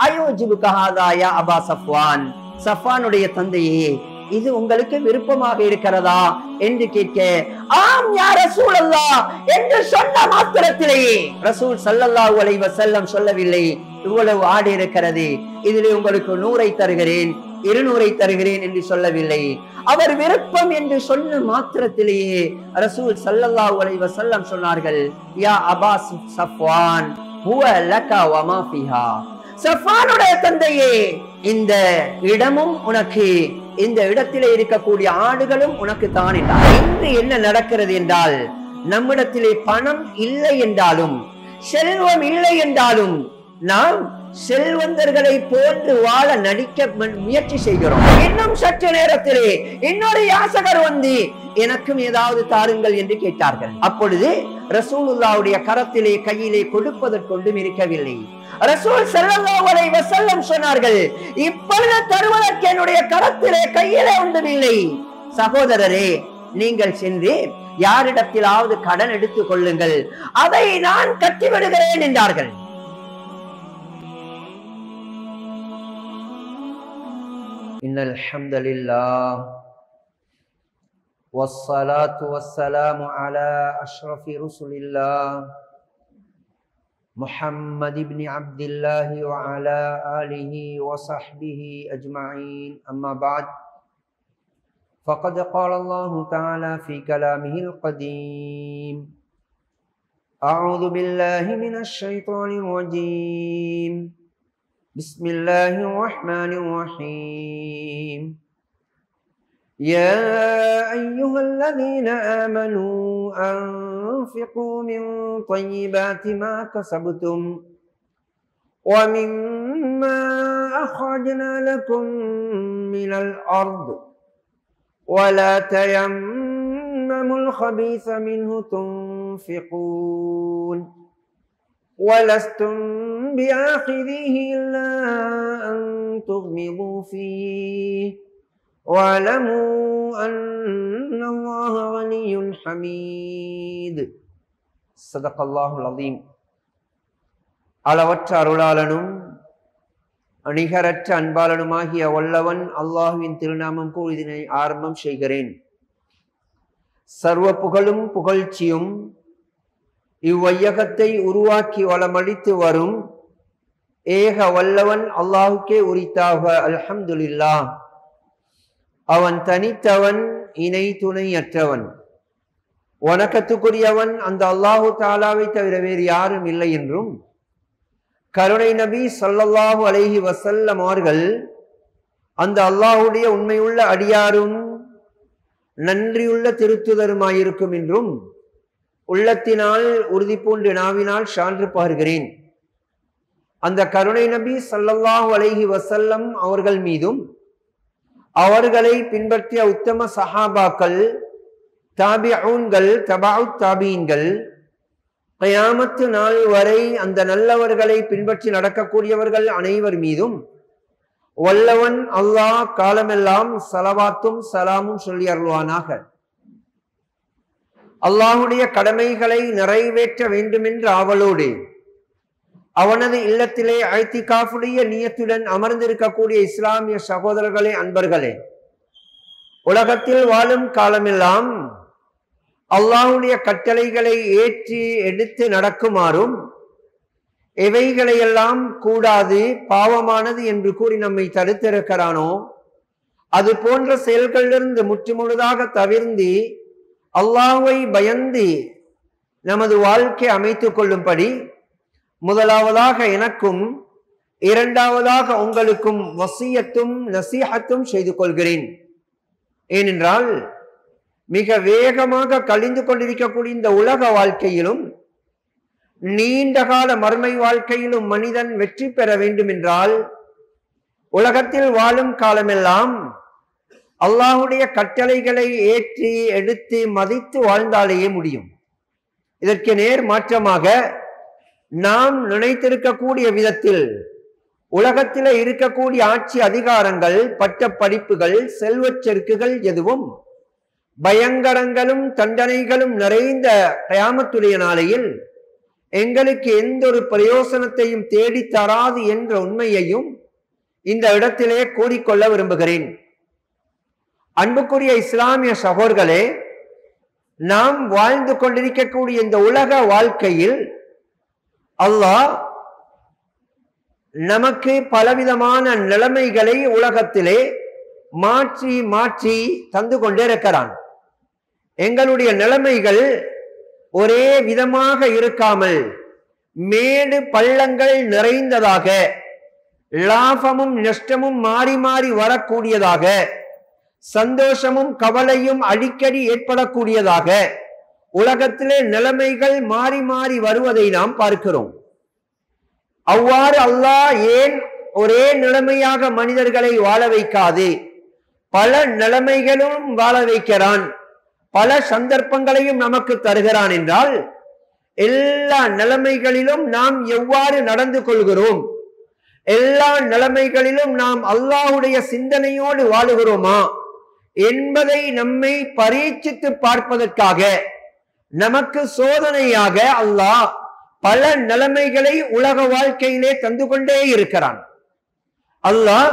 அயோஜிபுக ஹாதா யா அபா சஃப்வான், சஃப்வானுடைய தந்தையே இது உங்களுக்கு விருப்பமாக இருக்கிறதா என்று கேட்க, ஆம் யா ரசூலல்லாஹ் என்று சொன்ன மாத்திரத்திலேயே ரசூல் ஸல்லல்லாஹு அலைஹி வஸல்லம் சொல்லவில்லை, இவ்வளவு ஆடு இருக்கிறது, இதிலே உங்களுக்கு 100 தருகிறேன், 200 தருகிறேன் என்று சொல்லவில்லை. அவர் விருப்பம் என்று சொன்ன மாத்திரத்திலேயே ரசூல் ஸல்லல்லாஹு அலைஹி வஸல்லம் சொன்னார்கள், யா அபா சஃப்வான் ஹுவ லக வ மா ஃபீஹா, சஃப்வானுடைய தந்தையே இந்த இடமும் உனக்கு, இந்த இடத்திலே இருக்கக்கூடிய ஆடுகளும் உனக்கு தான் என்றார். இன்று என்ன நடக்கிறது என்றால், நம்மிடத்திலே பணம் இல்லை என்றாலும், செல்வம் இல்லை என்றாலும் நாம் செல்வந்தர்களை போன்று வாழ நடிக்க முயற்சி செய்கிறோம். இன்னும் சற்று நேரத்திலே இன்னொரு யாசகர் வந்து எனக்கும் ஏதாவது தாருங்கள் என்று கேட்டார்கள். அப்பொழுது ரசூலுல்லாஹ்வுடைய கரத்திலே கையிலே கொடுப்பதற்கொண்டும் இருக்கவில்லை. ரசூல் ஸல்லல்லாஹு அலைஹி வஸல்லம் சொன்னார்கள், இப்பொழுது தருவதற்கு என்னுடைய கரத்திலே கையிலே ஒன்றுமில்லை. சகோதரரே, நீங்கள் சென்று யாரிடத்திலாவது கடன் எடுத்துக் கொள்ளுங்கள், அதை நான் கட்டிவிடுகிறேன் என்றார்கள். இன்னல் ஹம்தலில்லாஹ் வஸ்ஸலாத்து வஸ்ஸலாமு அலா அஷ்ரஃபி ருசுலில்லாஹ் முஹம்மது இப்னு அப்துல்லாஹ் வ அலா ஆலிஹி வ ஸஹ்பிஹி அஜ்மஈன். அம்மா பஅத், ஃபகத் क़ால அல்லாஹு தஆலா ஃபீ கலாமிஹில் கதீம், அஊது பில்லாஹி மினஷ் ஷைத்தானிர் ரஜீம், بسم الله الرحمن الرحيم. يا أيها الذين آمنوا أنفقوا من طيبات ما كسبتم ومما أخرجنا لكم من الأرض ولا تيمموا الخبيث منه تنفقون ولستم بآخذيه إلا أن تغمضوا فيه واعلموا أن الله غني حميد. صدق الله العظيم. அளவற்ற அருளாளனும் நிகரற்ற அன்பாளனுமாகிய வல்லவன் அல்லாஹ்வின் திருநாமம் கூறி இதனை ஆரம்பம் செய்கிறேன். சர்வ புகழும் புகழ்ச்சியும் இவ்வையகத்தை உருவாக்கி வளமளித்து வரும் ஏக வல்லவன் அல்லாஹுக்கே உரித்தாக. அல்ஹம்துலில்லாஹ். அவன் தனித்தவன், இணை துணையற்றவன், வணக்கத்துக்குரியவன் அந்த அல்லாஹு தாலாவை தவிர வேறு யாரும் இல்லை என்றும், கருணை நபி ஸல்லல்லாஹு அலைஹி வஸல்லம் அவர்கள் அந்த அல்லாஹுடைய உண்மையுள்ள அடியாரும் நன்றியுள்ள திருத்துதருமாயிருக்கும் என்றும் உள்ளத்தினால் உறுதி பூண்டு நாவினால் சான்று பகர்கிறேன். அந்த கருணை நபி ஸல்லல்லாஹு அலைஹி வஸல்லம் அவர்கள் மீதும் அவர்களை பின்பற்றிய உத்தம சஹாபாக்கள், தாபிஊன்கள், தபஅத் தாபீன்கள், கியாமத்து நாள் வரை அந்த நல்லவர்களை பின்பற்றி நடக்கக்கூடியவர்கள் அனைவர் மீதும் வல்லவன் அல்லாஹ் காலமெல்லாம் ஸலவாத்தும் ஸலாமும் சொல்லி அருள்வானாக. அல்லாஹுடைய கடமைகளை நிறைவேற்ற வேண்டும் என்ற ஆவலோடு அவனது இல்லத்திலே ஐத்திகாஃபுடைய நியத்துடன் அமர்ந்திருக்கக்கூடிய இஸ்லாமிய சகோதரர்களே, அன்பர்களே, உலகத்தில் வாழும் காலமெல்லாம் அல்லாஹுடைய கட்டளைகளை ஏற்றி எடுத்து நடக்குமாறும், எவைகளையெல்லாம் கூடாது பாவமானது என்று கூறி நம்மை தடுத்திருக்கிறானோ அது போன்ற செயல்களிலிருந்து முற்றுமுழுதாக தவிர்ந்து அல்லாஹ்வை பயந்து நமது வாழ்க்கை அமைத்துக் கொள்ளும்படி முதலாவதாக எனக்கும் இரண்டாவதாக உங்களுக்கும் வசியத்தும் நசீஹத்தும் செய்து கொள்கிறேன். ஏனென்றால் மிக வேகமாக கழிந்து கொண்டிருக்கக்கூடிய இந்த உலக வாழ்க்கையிலும் நீண்ட கால மறுமை வாழ்க்கையிலும் மனிதன் வெற்றி பெற வேண்டும் என்றால் உலகத்தில் வாழும் காலமெல்லாம் அல்லாஹுடைய கட்டளைகளை ஏற்றி எடுத்து மதித்து வாழ்ந்தாலேயே முடியும். இதற்கு நேர் மாற்றமாக நாம் நினைத்திருக்கக்கூடிய விதத்தில் உலகத்திலே இருக்கக்கூடிய ஆட்சி அதிகாரங்கள், பட்ட படிப்புகள், செல்வச் செருக்குகள் எதுவும் பயங்கரங்களும் தண்டனைகளும் நிறைந்த கியாமத்துடைய நாளையில் எங்களுக்கு எந்த ஒரு பிரயோசனத்தையும் தேடி தராது என்ற உண்மையையும் இந்த இடத்திலே கூறிக்கொள்ள விரும்புகிறேன். அன்புக்குரிய இஸ்லாமிய சகோதரர்களே, நாம் வாழ்ந்து கொண்டிருக்கக்கூடிய இந்த உலக வாழ்க்கையில் அல்லாஹ் நமக்கு பலவிதமான நிலைமைகளை உலகத்திலே மாற்றி மாற்றி தந்து கொண்டே இருக்கிறான். எங்களுடைய நிலைமைகள் ஒரே விதமாக இருக்காமல் மேடு பள்ளங்கள் நிறைந்ததாக, லாபமும் நஷ்டமும் மாறி மாறி வரக்கூடியதாக, சந்தோஷமும் கவலையும் அடிக்கடி ஏற்படக்கூடியதாக உலகத்திலே நிலைமைகள் மாறி மாறி வருவதை நாம் பார்க்கிறோம். அவ்வாறு அல்லாஹ் ஏன் ஒரே நிலைமையாக மனிதர்களை வாழ வைக்காது பல நிலைமைகளும் வாழ வைக்கிறான், பல சந்தர்ப்பங்களையும் நமக்கு தருகிறான் என்றால், எல்லா நிலைமைகளிலும் நாம் எவ்வாறு நடந்து கொள்கிறோம், எல்லா நிலைமைகளிலும் நாம் அல்லாஹ்வுடைய சிந்தனையோடு வாழுகிறோமா என்பதை நம்மை பரீட்சித்து பார்ப்பதற்காக நமக்கு சோதனையாக அல்லாஹ் பல நிலைமைகளை உலக வாழ்க்கையிலே தந்து கொண்டே இருக்கிறான். அல்லாஹ்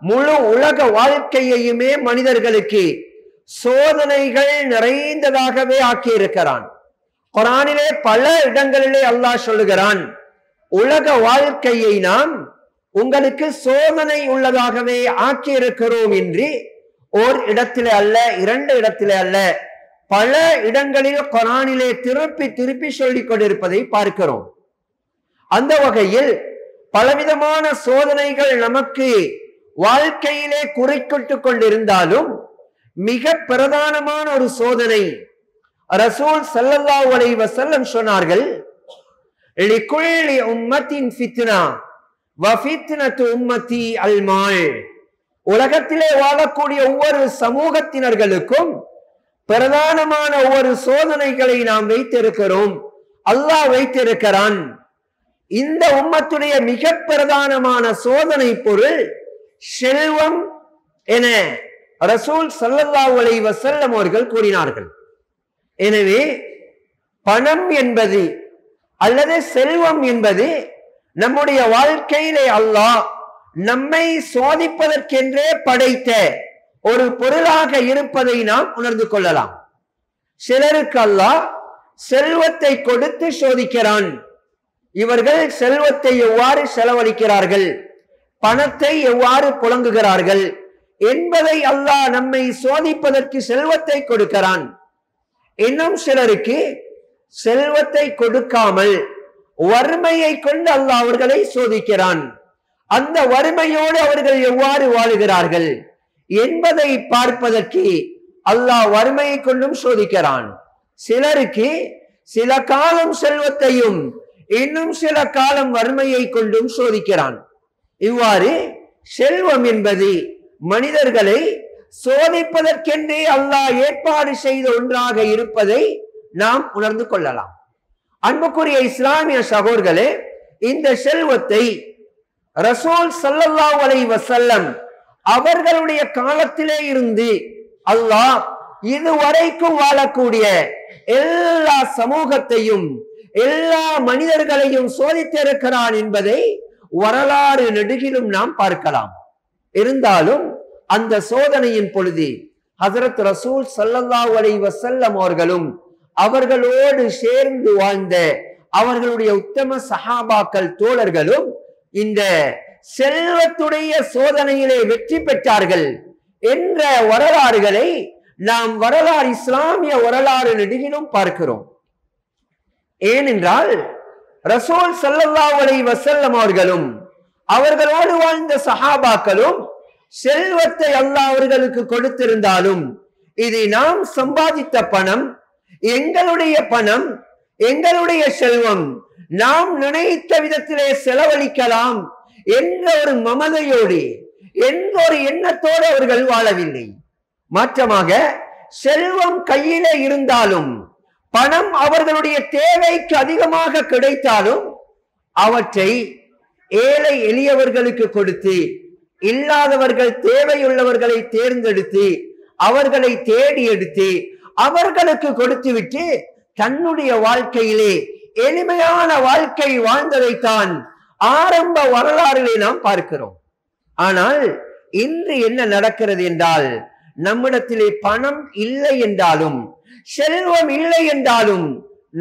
முழு உலக வாழ்க்கையையுமே மனிதர்களுக்கு சோதனைகள் நிறைந்ததாகவே ஆக்கி இருக்கிறான். குர்ஆனிலே பல இடங்களிலே அல்லாஹ் சொல்லுகிறான், உலக வாழ்க்கையை நாம் உங்களுக்கு சோதனை உள்ளதாகவே ஆக்கி இருக்கிறோம் என்று ஓர் இடத்திலே அல்ல, இரண்டு இடத்திலே அல்ல, பல இடங்களில் குர்ஆனிலே திருப்பி திருப்பி சொல்லிக் கொண்டிருப்பதை பார்க்கிறோம். அந்த வகையில் பலவிதமான சோதனைகள் நமக்கு வாழ்க்கையிலே குறைக்கிட்டு கொண்டிருந்தாலும் மிக பிரதானமான ஒரு சோதனை ரசூல் ஸல்லல்லாஹு அலைஹி வஸல்லம் சொன்னார்கள், லிகுல்லி உம்மத்தின் ஃபித்னா வ ஃபித்னத்து உம்மத்தி அல் மால். உலகத்திலே வாழக்கூடிய ஒவ்வொரு சமூகத்தினர்களுக்கும் பிரதானமான ஒவ்வொரு சோதனைகளை நாம் வைத்திருக்கிறோம், அல்லாஹ் வைத்திருக்கிறான். இந்த உம்மத்துடைய மிக பிரதானமான சோதனை பொருள் செல்வம் என ரசூல் ஸல்லல்லாஹு அலைஹி வஸல்லம் அவர்கள் கூறினார்கள். எனவே பணம் என்பது அல்லது செல்வம் என்பது நம்முடைய வாழ்க்கையிலே அல்லாஹ் நம்மை சோதிப்பதற்கென்றே படைத்த ஒரு பொருளாக இருப்பதை நாம் உணர்ந்து கொள்ளலாம். சிலருக்கு அல்லாஹ் செல்வத்தை கொடுத்து சோதிக்கிறான். இவர்கள் செல்வத்தை எவ்வாறு செலவழிக்கிறார்கள், பணத்தை எவ்வாறு புழங்குகிறார்கள் என்பதை அல்லாஹ் நம்மை சோதிப்பதற்கு செல்வத்தை கொடுக்கிறான். இன்னும் சிலருக்கு செல்வத்தை கொடுக்காமல் வறுமையை கொண்டு அல்லாஹ் அவர்களை சோதிக்கிறான். அந்த வறுமையோடு அவர்கள் எவ்வாறு வாழுகிறார்கள் என்பதை பார்ப்பதற்கு அல்லாஹ் வறுமையை கொண்டும் சோதிக்கிறான். சிலருக்கு சில காலம் செல்வத்தையும் இன்னும் சில காலம் வறுமையை கொண்டும் சோதிக்கிறான். இவ்வாறு செல்வம் என்பது மனிதர்களை சோதிப்பதற்கென்றே அல்லாஹ் ஏற்பாடு செய்த ஒன்றாக இருப்பதை நாம் உணர்ந்து கொள்ளலாம். அன்புக்குரிய இஸ்லாமிய சகோதரர்களே, இந்த செல்வத்தை ரசூல் ஸல்லல்லாஹு அலைஹி வஸல்லம் அவர்களுடைய காலத்திலே இருந்து அல்லாஹ் இதுவரைக்கும் வாழக்கூடிய எல்லா சமூகத்தையும் எல்லா மனிதர்களையும் சோதித்திருக்கிறான் என்பதை வரலாறு நெடுகிலும் நாம் பார்க்கலாம். இருந்தாலும் அந்த சோதனையின் பொழுது ஹஜ்ரத் ரசூல் ஸல்லல்லாஹு அலைஹி வஸல்லம் அவர்களும் அவர்களோடு சேர்ந்து வாழ்ந்த அவர்களுடைய உத்தம சஹாபாக்கள் தோழர்களும் இந்த செல்வத்துடைய சோதனையிலே வெற்றி பெற்றார்கள் என்ற வரலாறுகளை நாம் வரலாறு இஸ்லாமிய வரலாறு நெடுகிலும் பார்க்கிறோம். ஏனென்றால் ரசூல் ஸல்லல்லாஹு அலைஹி வஸல்லம் அவர்களும் அவர்களோடு வாழ்ந்த சஹாபாக்களும் செல்வத்தை அல்லாஹ் அவர்களுக்கு கொடுத்திருந்தாலும் இது நாம் சம்பாதித்த பணம், எங்களுடைய பணம், எங்களுடைய செல்வம், நாம் நினைத்த விதத்திலே செலவழிக்கலாம் என்ற ஒரு மமதையோடு என்ற ஒரு எண்ணத்தோடு அவர்கள் வாழவில்லை. மாற்றமாக செல்வம் கையிலே இருந்தாலும் பணம் அவர்களுடைய தேவைக்கு அதிகமாக கிடைத்தாலும் அவற்றை ஏழை எளியவர்களுக்கு கொடுத்து, இல்லாதவர்கள் தேவையுள்ளவர்களை தேர்ந்தெடுத்து அவர்களை தேடி எடுத்து அவர்களுக்கு கொடுத்து விட்டு தன்னுடைய வாழ்க்கையிலே எளிமையான வாழ்க்கை வாழ்ந்ததைத்தான் ஆரம்ப வரலாறுகளை நாம் பார்க்கிறோம். ஆனால் இன்று என்ன நடக்கிறது என்றால், நம்மிடத்திலே பணம் இல்லை என்றாலும், செல்வம் இல்லை என்றாலும்,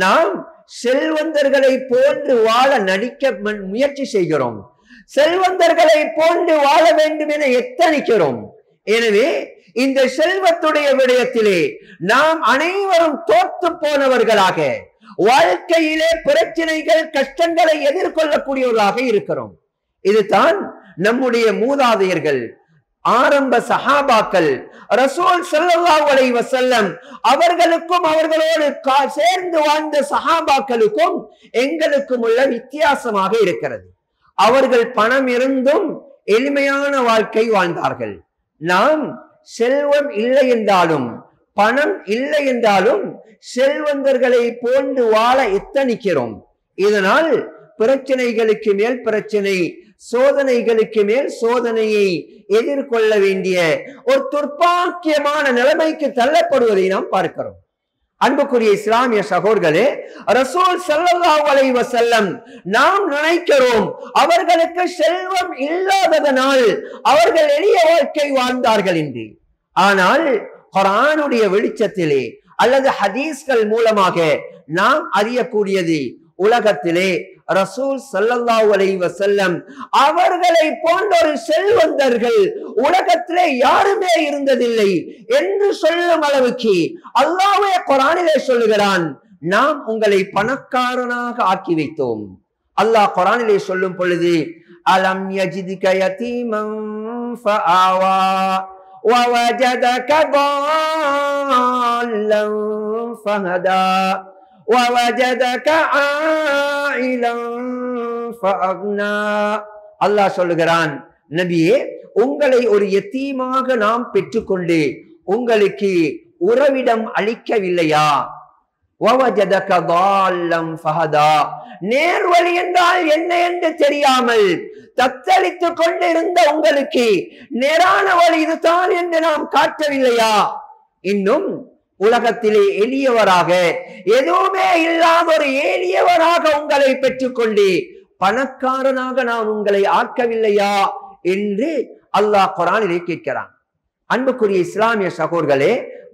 நாம் செல்வந்தர்களை போன்று வாழ நடிக்க முயற்சி செய்கிறோம். செல்வந்தர்களை போன்று வாழ வேண்டும் என எத்தனிக்கிறோம். எனவே இந்த செல்வத்துடைய விடயத்திலே நாம் அனைவரும் தோற்று போனவர்களாக, வாழ்க்கையிலே பிரச்சனைகள் கஷ்டங்களை எதிர்கொள்ளக்கூடியவர்களாக இருக்கிறோம். இதுதான் நம்முடைய மூதாதையர்கள், ஆரம்ப சஹாபாக்கள், ரசூல் ஸல்லல்லாஹு அலைஹி வஸல்லம் அவர்களுக்கும் அவர்களோடு சேர்ந்து வாழ்ந்த சஹாபாக்களுக்கும் எங்களுக்கும் உள்ள வித்தியாசமாக இருக்கிறது. அவர்கள் பணம் இருந்தும் எளிமையான வாழ்க்கை வாழ்ந்தார்கள். நாம் செல்வம் இல்லை என்றாலும், பணம் இல்லை என்றாலும் செல்வந்தர்களை போன்று வாழ எத்தனிக்கிறோம். இதனால் பிரச்சனைகளுக்கு மேல் பிரச்சனை, சோதனைகளுக்கு மேல் சோதனையை எதிர்கொள்ள வேண்டிய ஒரு துர்ப்பாக்கியமான நிலைமைக்கு தள்ளப்படுவதை நாம் பார்க்கிறோம். அன்புக்குரிய இஸ்லாமிய சகோதரர்களே, ரசூல் ஸல்லல்லாஹு அலைஹி வஸல்லம் நாம் நினைக்கிறோம் அவர்களுக்கு செல்வம் இல்லாததனால் அவர்கள் எளிய வாழ்க்கை வாழ்ந்தார்கள் என்று. ஆனால் குர்ஆனுடைய வெளிச்சத்திலே அல்லது ஹதீஸ்கள் மூலமாக நாம் அறியக்கூடியது, உலகத்திலே ரசூல் ஸல்லல்லாஹு அலைஹி வஸல்லம் அவர்களை போன்ற ஒரு செல்வந்தர்கள் உலகத்திலே யாருமே இருந்ததில்லை என்று சொல்லும் அளவுக்கு அல்லாஹ்வே குர்ஆனிலே சொல்லுகிறான், நாம் உங்களை பணக்காரனாக ஆக்கி வைத்தோம். அல்லாஹ் குர்ஆனிலே சொல்லும் பொழுது, அலம் யஜிதுக யதீமன் ஃபஆவா வவஜதக ضالًا فهدى ووجدك عائلا فأغنى. அல்லாஹ் சொல்லுகிறான், நபியே, உங்களை ஒரு யத்தீமாக நாம் பெற்றுக்கொண்டு உங்களுக்கு உறவிடம் அளிக்கவில்லையா? ووجدك ضالًا فهدى, நேர்வழி என்றால் என்ன என்று தெரியாமல் தத்தளித்துக் கொண்டிருந்த உங்களுக்கு நேரான வழி இதுதான் என்று நாம் காட்டவில்லையா? இன்னும் உலகத்திலே எளியவராக, எதுவுமே இல்லாத ஒரு எளியவராக உங்களை பெற்றுக்கொண்டு பணக்காரனாக நான் உங்களை ஆக்கவில்லையா என்று அல்லாஹ் குர்ஆனிலே கேட்கிறான். அன்புக்குரிய இஸ்லாமிய சகோதரர்களே,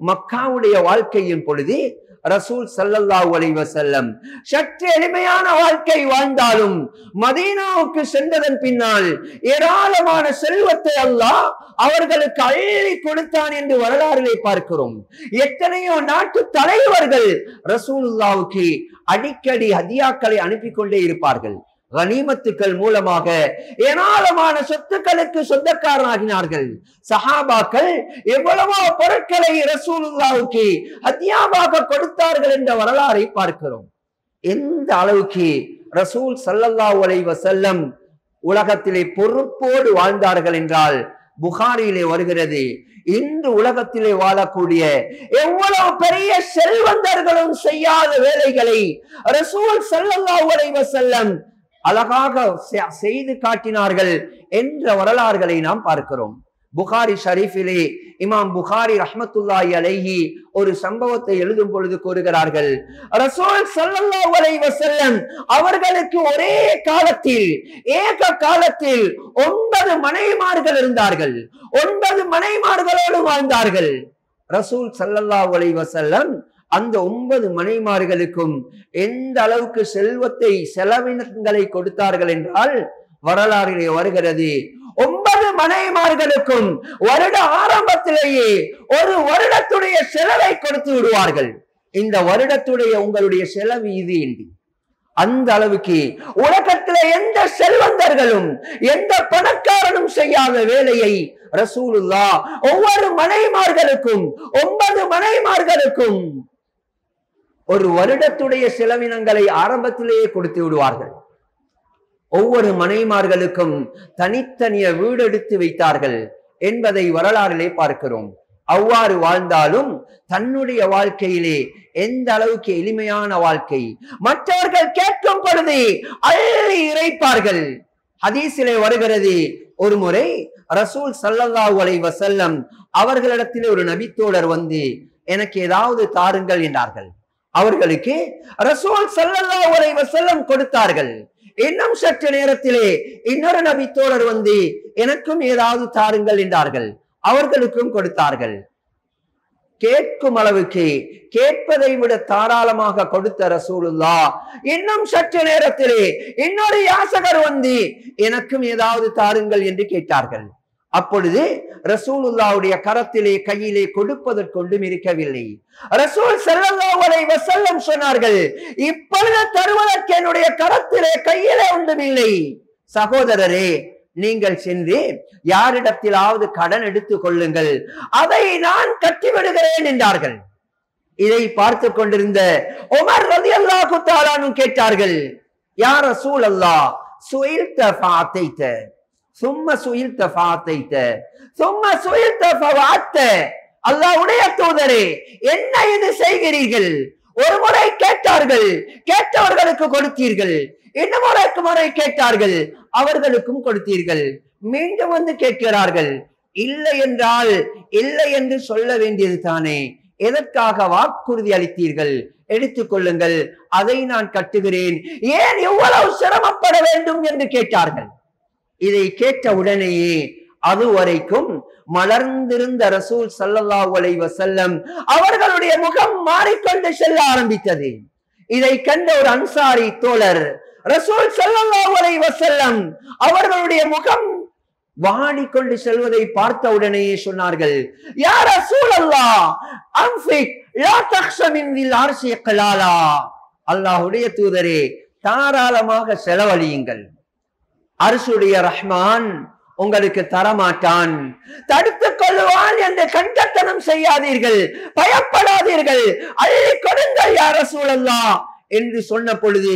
மக்காவுடைய வாழ்க்கையின் பொழுது ரசூல் ஸல்லல்லாஹு அலைஹி வஸல்லம் சற்று எளிமையான வாழ்க்கை வாழ்ந்தாலும் மதீனாவுக்கு சென்றதன் பின்னால் ஏராளமான செல்வத்தை அல்லாஹ் அவர்களுக்கு அள்ளி கொடுத்தான் என்று வரலாறிலே பார்க்கிறோம். எத்தனையோ நாட்டு தலைவர்கள் ரசூலுல்லாஹ்வுக்கு அடிக்கடி ஹதியாக்களை அனுப்பி கொண்டே இருப்பார்கள். கனிமத்துக்கள் மூலமாக ஏராளமான சொத்துக்களுக்கு சொந்தக்காரனாகினார்கள். சஹாபாக்கள் எவ்வளவோ பொருட்களை ரசூலுல்லாஹ்வுக்கு ஹதியாவாக கொடுத்தார்கள் என்ற வரலாறை பார்க்கிறோம். எந்த அளவுக்கு ரசூல் ஸல்லல்லாஹு அலைஹி வஸல்லம் உலகத்திலே பொறுப்போடு வாழ்ந்தார்கள் என்றால், புகாரியிலே வருகிறது, இன்று உலகத்திலே வாழக்கூடிய எவ்வளவு பெரிய செல்வந்தர்களும் செய்யாத வேலைகளை ரசூல் ஸல்லல்லாஹு அலைஹி வஸல்லம் அழகாக செய்து காட்டினார்கள் என்ற வரலாறுகளை நாம் பார்க்கிறோம். புகாரி ஷரீஃபிலே இமாம் புகாரி ரஹ்மத்துல்லாஹி அலைஹி ஒரு சம்பவத்தை எழுதும் பொழுது கூறுகிறார்கள், ரசூல் ஸல்லல்லாஹு அலைஹி வஸல்லம் அவர்களுக்கு ஒரே காலத்தில், ஏக காலத்தில் 9 மனைவிமார்கள் இருந்தார்கள். 9 மனைவிமார்களோடு வாழ்ந்தார்கள். ரசூல் ஸல்லல்லாஹு அலைஹி வஸல்லம் அந்த 9 மனைவிமார்களுக்கும் எந்த அளவுக்கு செல்வத்தை, செலவினங்களை கொடுத்தார்கள் என்றால், வரலாறிலே வருகிறது, 9 மனைவிமார்களுக்கும் வருட ஆரம்பத்திலேயே ஒரு வருடத்துடைய செலவை கொடுத்து விடுவார்கள். இந்த வருடத்துடைய உங்களுடைய செலவு இது என்று. அந்த அளவுக்கு உலகத்திலே எந்த செல்வந்தர்களும் எந்த பணக்காரனும் செய்யாத வேலையை ரசூலுல்லாஹ் ஒவ்வொரு மனைவிமார்களுக்கும், 9 மனைவிமார்களுக்கும் ஒரு வருடத்துடைய செலவினங்களை ஆரம்பத்திலேயே கொடுத்து விடுவார்கள். ஒவ்வொரு மனைவிமார்களுக்கும் தனித்தனிய வீடு எடுத்து வைத்தார்கள் என்பதை வரலாறிலே பார்க்கிறோம். அவ்வாறு வாழ்ந்தாலும் தன்னுடைய வாழ்க்கையிலே எந்த அளவுக்கு எளிமையான வாழ்க்கை, மற்றவர்கள் கேட்கும் பொழுது அள்ளி இறைப்பார்கள். ஹதீஸிலே வருகிறது, ஒரு முறை ரசூல் ஸல்லல்லாஹு அலைஹி வஸல்லம் அவர்களிடத்திலே ஒரு நபித்தோழர் வந்து, எனக்கு ஏதாவது தாருங்கள் என்றார்கள். அவர்களுக்கு ரசூல் ஸல்லல்லாஹு அலைஹி வஸல்லம் கொடுத்தார்கள். இன்னும் சற்று நேரத்திலே இன்னொரு நபி தோழர் வந்து எனக்கும் ஏதாவது தாருங்கள் என்றார்கள். அவர்களுக்கும் கொடுத்தார்கள். கேட்கும் அளவுக்கு கேட்பதை விட தாராளமாக கொடுத்த ரசூலுல்லாஹ் இன்னும் சற்று நேரத்திலே இன்னொரு யாசகர் வந்து எனக்கும் ஏதாவது தாருங்கள் என்று கேட்டார்கள். அப்பொழுது ரசூலுல்லாஹ்வுடைய கரத்திலே கையிலே கொடுப்பதற்கு ஒன்றும் இருக்கவில்லை. ரசூல் ஸல்லல்லாஹு அலைஹி வஸல்லம் சொன்னார்கள், இப்பொழுது தருவதற்கு என்னுடைய கரத்திலே கையிலே ஒன்றும் இல்லை. சகோதரரே, நீங்கள் சென்று யாரிடத்திலாவது கடன் எடுத்துக் கொள்ளுங்கள், அதை நான் கட்டிவிடுகிறேன் என்றார்கள். இதை பார்த்து கொண்டிருந்த உமர் ரலியல்லாஹு தஆலா அன்ஹு கேட்டார்கள், யா ரசூலல்லாஹ், சுயில்த ஃபஅதைத சும்ம சுயில்த ஃபஅதைத சும்ம சுயில்த ஃபவஅத்த. அல்லாஹ்வுடைய தூதரே, என்ன இது செய்கிறீர்கள்? ஒரு முறை கேட்டார்கள், கேட்டவர்களுக்கு கொடுத்தீர்கள். இன்னும் முறை கேட்டார்கள், அவர்களுக்கும் கொடுத்தீர்கள். மீண்டும் வந்து கேட்கிறார்கள். இல்லை என்றால் இல்லை என்று சொல்ல வேண்டியது தானே, எதற்காக வாக்குறுதி அளித்தீர்கள்? எடுத்துக் கொள்ளுங்கள், அதை நான் கட்டுகிறேன், ஏன் இவ்வளவு சிரமப்பட வேண்டும் என்று கேட்டார்கள். இதை கேட்ட உடனேயே அதுவரைக்கும் மலர்ந்திருந்த ரசூல் ஸல்லல்லாஹு அலைஹி வஸல்லம் அவர்களுடைய முகம் மாறிக்கொண்டு செல்ல ஆரம்பித்தது. இதை கண்ட ஒரு அன்சாரி தோழர் ரசூல் ஸல்லல்லாஹு அலைஹி வஸல்லம் அவர்களுடைய முகம் வாடிக்கொண்டு செல்வதை பார்த்த உடனேயே சொன்னார்கள், யா ரசூலல்லாஹ், அன்ஃபிக் லா தக்ஷ மின் தில் அர்ஷி கலாலா. அல்லாஹ்வுடைய தூதரே, தாராளமாக செலவழியுங்கள். அர்ஷுடைய ரஹ்மான் உங்களுக்கு தரமாட்டான், தடுத்துக் கொள்வான் என்று கண்கட்டணம் செய்யாதீர்கள், பயப்படாதீர்கள், அள்ளி கொடுங்கள் யா ரசூலல்லாஹ் என்று சொன்ன பொழுது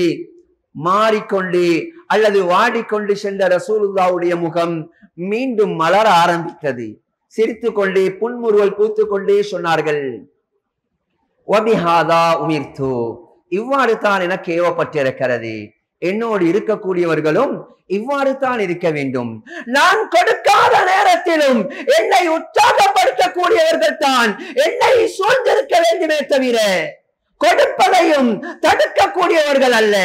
மாறிக்கொண்டு அல்லது வாடிக்கொண்டு சென்ற ரசூலுல்லாஹ்வுடைய முகம் மீண்டும் மலர ஆரம்பித்தது. சிரித்துக் கொண்டே புன்முறுவல் பூத்துக் கொண்டே சொன்னார்கள், வபிஹாதா உமிர்து, இவ்வாறு தான் எனக்கு ஏவப்பட்டிருக்கிறது. என்னோடு இருக்கக்கூடியவர்களும் இவ்வாறு தான் இருக்க வேண்டும். நான் கொடுக்காத நேரத்திலும் என்னை உற்சாகப்படுத்தக்கூடியவர்கள் தான் என்னை சூழ்ந்திருக்க வேண்டுமே தவிர கொடுப்பதையும் தடுக்கக்கூடியவர்கள் அல்ல.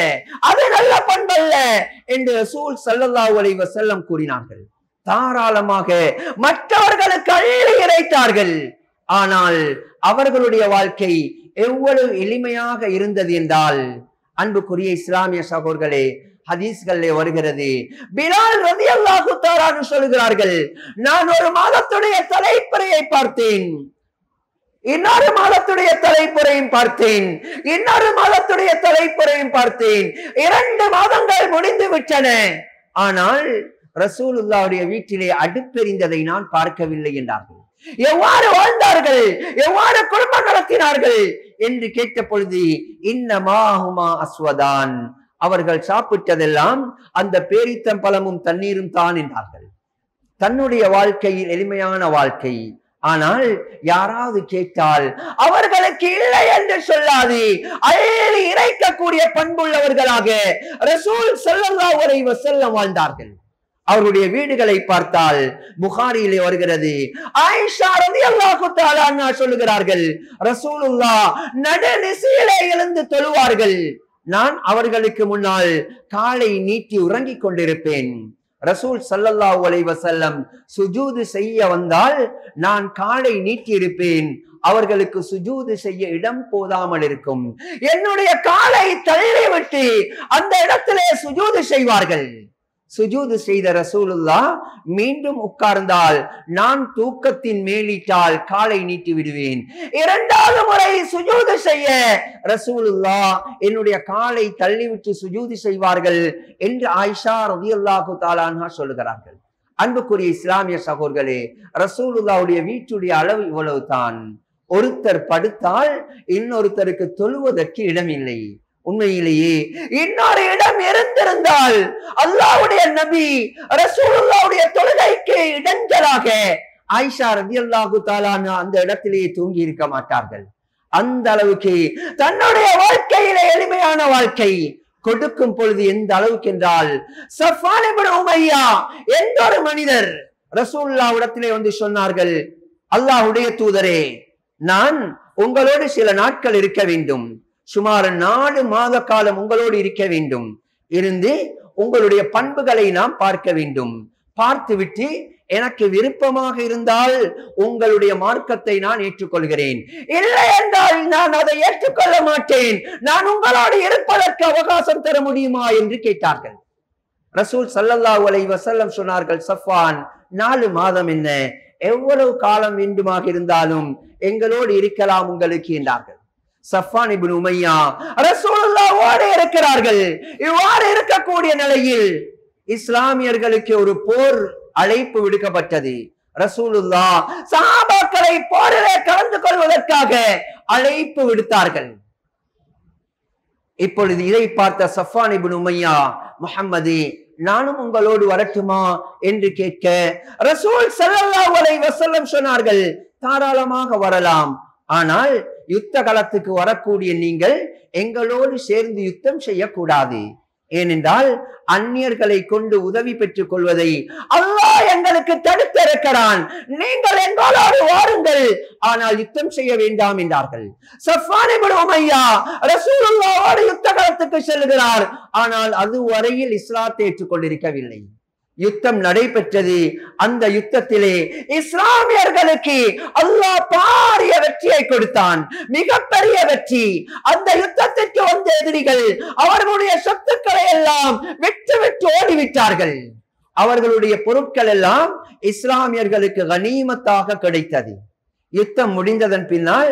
அது நல்ல பண்பல்ல என்று ரசூல் ஸல்லல்லாஹு அலைஹி வஸல்லம் கூறினார்கள். தாராளமாக மற்றவர்களுக்கு அள்ளி இறைத்தார்கள். ஆனால் அவர்களுடைய வாழ்க்கை எவ்வளவு எளிமையாக இருந்தது என்றால், அன்புக்குரிய இஸ்லாமிய சகோதரர்களே, ஹதீஸ்களிலே வருகிறது, பிலால் ரலியல்லாஹு தஆலா அன்ஹு சொல்கிறார்கள், நான் ஒரு மாதத்துடைய தலைப்புரையை பார்த்தேன், இன்னொரு மாதத்துடைய தலைப்புரையும் பார்த்தேன், இன்னொரு மாதத்துடைய தலைப்புரையும் பார்த்தேன். 2 மாதங்கள் முடிந்து விட்டன. ஆனால் ரசூலுல்லாஹ்வுடைய வீட்டிலே அடுப்பெரிந்ததை நான் பார்க்கவில்லை என்றார்கள். எவ்வாறு வாழ்ந்தார்கள், எவ்வாறு குடும்பம் நடத்தினார்கள் என்று கேட்ட பொழுது, இன்னமாஹுமா அஸ்வதான், அவர்கள் சாப்பிட்டதெல்லாம் அந்த பேரித்தம் பழமும் தண்ணீரும் தான் என்றார்கள். தன்னுடைய வாழ்க்கையில் எளிமையான வாழ்க்கை. ஆனால் யாராவது கேட்டால் அவர்களுக்கு இல்லை என்று சொல்லாது அள்ளி இறைக்கக்கூடிய பண்புள்ளவர்களாக ரசூல் ஸல்லல்லாஹு அலைஹி வஸல்லம் வாழ்ந்தார்கள். அவருடைய வீடுகளை பார்த்தால் புகாரியிலே வருகிறது, ஆயிஷா ரலியல்லாஹு தஆலா அன்ஹா சொல்லுகிறார்கள், ரசூலுல்லாஹ் நடுநிசியிலே எழுந்து தொழுவார்கள். நான் அவர்களுக்கு முன்னால் காலை நீட்டி உறங்கிக் கொண்டிருப்பேன். ரசூல் ஸல்லல்லாஹு அலைஹி வஸல்லம் சுஜூது செய்ய வந்தால் நான் காலை நீட்டி இருப்பேன். அவர்களுக்கு சுஜூது செய்ய இடம் போதாமல் இருக்கும். என்னுடைய காலை தள்ளிவிட்டு அந்த இடத்திலே சுஜூது செய்வார்கள். சுஜூது செய்த ரசூலுல்லாஹ் மீண்டும் உட்கார்ந்தால் நான் தூக்கத்தின் மேலிட்டால் காலை நீட்டி விடுவேன். 2வது முறை சுஜூது செய்ய ரசூலுல்லாஹ் என்னுடைய காலை தள்ளிவிட்டு சுஜூது செய்வார்கள் என்று ஆயிஷா ரலியல்லாஹு தஆலா அன்ஹா சொல்லுகிறார்கள். அன்புக்குரிய இஸ்லாமிய சகோதரர்களே, ரசூலுல்லாஹ்வுடைய வீட்டுடைய அளவு இவ்வளவு தான். ஒருத்தர் படுத்தால் இன்னொருத்தருக்கு தொழுவதற்கு இடம் இல்லை. உண்மையிலேயே இன்னொரு இடம் இருந்திருந்தால் அல்லாஹ்வுடைய நபி ரசூலுல்லாஹ்வுடைய தொழுகைக்கு இடைஞ்சலாக ஆயிஷா ரலியல்லாஹு தஆலா அந்த இடத்திலேயே தூங்கி இருக்க மாட்டார்கள். அந்த அளவுக்கு தன்னுடைய வாழ்க்கையிலே எளிமையான வாழ்க்கை. கொடுக்கும் பொழுது எந்த அளவுக்கு என்றால், சஃப்வான் இப்னு உமையா என்ற ஒரு மனிதர் ரசூலுல்லாஹ் இடத்திலே வந்து சொன்னார்கள், அல்லாஹ்வுடைய தூதரே, நான் உங்களோடு சில நாட்கள் இருக்க வேண்டும், சுமார் 4 மாத காலம் உங்களோடு இருக்க வேண்டும். இருந்து உங்களுடைய பண்புகளை நாம் பார்க்க வேண்டும். பார்த்துவிட்டு எனக்கு விருப்பமாக இருந்தால் உங்களுடைய மார்க்கத்தை நான் ஏற்றுக்கொள்கிறேன், இல்லை என்றால் நான் அதை ஏற்றுக்கொள்ள மாட்டேன், நான் உங்களோடு இருப்பதற்கு அவகாசம் தர முடியுமா என்று கேட்டார்கள். ரசூல் ஸல்லல்லாஹு அலைஹி வஸல்லம் சொன்னார்கள், சஃப்வான் 4 மாதம் என்ன, எவ்வளவு காலம் வேண்டுமாக இருந்தாலும் எங்களோடு இருக்கலாம் உங்களுக்கு என்றார்கள். சஃப்வான் இப்னு உமையா ரசூலுல்லாஹ்வோடு இருக்கிறார்கள். இவ்வாறு இருக்கக்கூடிய நிலையில் இஸ்லாமியர்களுக்கு ஒரு போர் அழைப்பு விடுக்கப்பட்டது. ரசூலுல்லாஹ் சஹாபாக்களை போரிலே கலந்து கொள்வதற்காக அழைப்பு விடுத்தார்கள். இப்பொழுது இதை பார்த்த சஃப்வான் இப்னு உமையா, முஹம்மதே நானும் உங்களோடு வரட்டுமா என்று கேட்க ரசூல் ஸல்லல்லாஹு அலைஹி வஸல்லம் சொன்னார்கள், தாராளமாக வரலாம், ஆனால் யுத்த களத்துக்கு வரக்கூடிய நீங்கள் எங்களோடு சேர்ந்து யுத்தம் செய்யக்கூடாது. ஏனென்றால் அந்நியர்களை கொண்டு உதவி பெற்றுக் கொள்வதை அல்லாஹ் எங்களுக்கு தடுத்திருக்கிறான், நீங்கள் எங்களோடு வாருங்கள், ஆனால் யுத்தம் செய்ய வேண்டாம் என்றார்கள். சஃப்வான் இப்னு உமையா ரசூலுல்லாஹ்வோடு யுத்த களத்துக்கு செல்கிறார். ஆனால் அதுவரையில் இஸ்லாத்தை ஏற்றுக்கொண்டிருக்கவில்லை. யுத்தம் நடைபெற்றது. அந்த யுத்தத்திலே இஸ்லாமியர்களுக்கு அல்லாஹ் பாரிய வெற்றியை கொடுத்தான், மிகப்பெரிய வெற்றி. அந்த யுத்தத்திற்கு வந்த எதிரிகள் அவர்களுடைய சொத்துக்களை எல்லாம் விட்டு விட்டு ஓடிவிட்டார்கள். அவர்களுடைய பொருட்கள் எல்லாம் இஸ்லாமியர்களுக்கு கனிமத்தாக கிடைத்தது. யுத்தம் முடிந்ததன் பின்னால்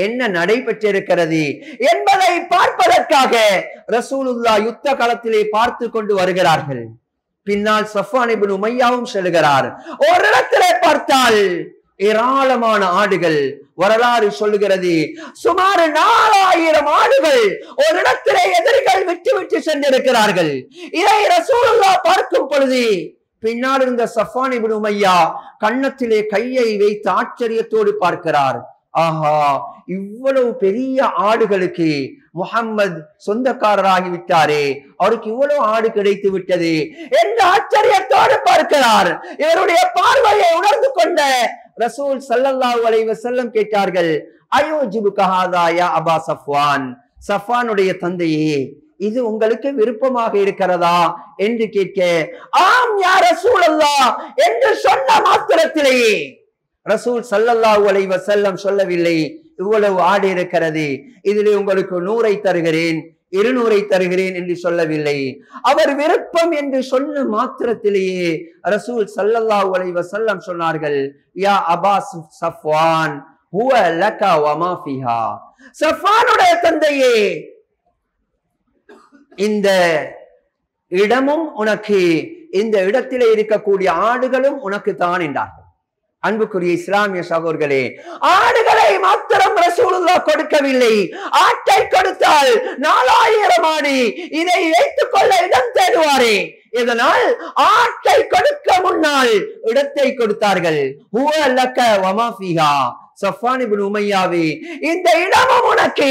என்ன நடைபெற்றிருக்கிறது என்பதை பார்ப்பதற்காக ரசூலுல்லாஹ் யுத்த களத்திலே பார்த்து கொண்டு வருகிறார்கள். பின்னால் சஃப்வான் இப்னு உமையாவும் செல்கிறார். ஒரு இடத்திலே பார்த்தால் ஏராளமான ஆடுகள். வரலாறு சொல்லுகிறது, சுமார் 4000 ஆடுகள் ஒரு இடத்திலே எதிரிகள் விட்டு விட்டு சென்றிருக்கிறார்கள். இதை ரசூலுல்லாஹ் பார்க்கும் பொழுது பின்னால் இருந்த சஃப்வான் இப்னு உமையா கன்னத்திலே கையை வைத்து ஆச்சரியத்தோடு பார்க்கிறார். ஆஹா, இவ்வளவு பெரிய ஆடுகளுக்கு முஹம்மது சொந்தக்காரராகி விட்டாரே, அவருக்கு இவ்வளவு ஆடு கிடைத்து விட்டது என்று ஆச்சரியத்தோடு பார்க்கிறார். இவருடைய பார்வையை உணர்ந்து கொண்ட ரசூல் ஸல்லல்லாஹு அலைஹி வஸல்லம் கேட்டார்கள், அயோஜிபுக ஹாதா யா அபா சஃப்வான், சஃப்வானுடைய தந்தையே இது உங்களுக்கு விருப்பமாக இருக்கிறதா என்று கேட்க, ஆம் யா ரசூலல்லாஹ் என்று சொன்ன மாத்திரத்திலேயே ரசூல் ஸல்லல்லாஹு அலைஹி வஸல்லம் சொல்லவில்லை, இவ்வளவு ஆடு இருக்கிறது, இதிலே உங்களுக்கு 100 தருகிறேன், 200 தருகிறேன் என்று சொல்லவில்லை. அவர் விருப்பம் என்று சொன்ன மாத்திரத்திலேயே ரசூல் ஸல்லல்லாஹு அலைஹி வஸல்லம் சொன்னார்கள், யா அபா சஃப்வான் ஹுவ லக வ மா ஃபீஹா, சஃப்வானுடைய தந்தையே இந்த இடமும் உனக்கு, இந்த இடத்திலே இருக்கக்கூடிய ஆடுகளும் உனக்கு தான் என்றார்கள். அன்புக்குரிய இஸ்லாமிய சகோதரர்களே, ஆடுகளை மாத்திரம் ரசூலுல்லாஹ் கொடுக்கவில்லை, ஆட்டை கொடுத்தால் 4000 ஆடு, இதை வைத்துக் கொள்ள இடம் தேடுவாரே. இதனால் ஆட்டை கொடுக்க முன்னால் இடத்தை கொடுத்தார்கள். ஹுவ லக வ மா ஃபீஹா, சஃப்வான் இப்னு உமையாவே இந்த இடமும் உனக்கு,